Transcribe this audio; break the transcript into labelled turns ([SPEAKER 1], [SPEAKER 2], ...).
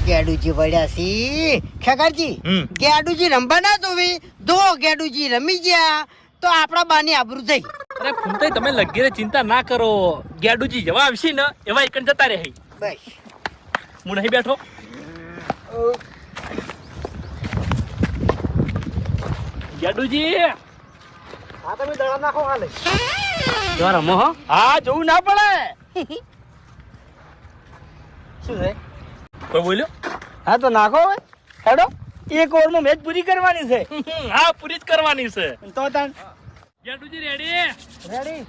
[SPEAKER 1] ગેડુજી વળ્યા સી ખેગારજી ગેડુજી રમવા ના જોવી જો ગેડુજી રમી ગયા તો આપણા બાની આબરૂ થઈ.
[SPEAKER 2] અરે ફૂમતાઈ તમે લગીરે ચિંતા ના કરો, ગેડુજી જેવા આવશે ને એવા એકન જતા રહે.
[SPEAKER 1] બસ
[SPEAKER 2] હું નહીં બેઠો. ગેડુજી
[SPEAKER 1] હા તમે દડા નાખો હાલે
[SPEAKER 2] જો રમો હો. હા જોવું ના પડે.
[SPEAKER 1] શું છે
[SPEAKER 2] કોઈ બોલ્યો?
[SPEAKER 1] હા તો નાખો હવે હેડો એક ઓવરમાં મેચ પૂરી કરવાની છે.
[SPEAKER 2] હા પૂરી જ કરવાની છે.
[SPEAKER 1] તો તાન
[SPEAKER 2] ગેડુજી રેડી?
[SPEAKER 1] રેડી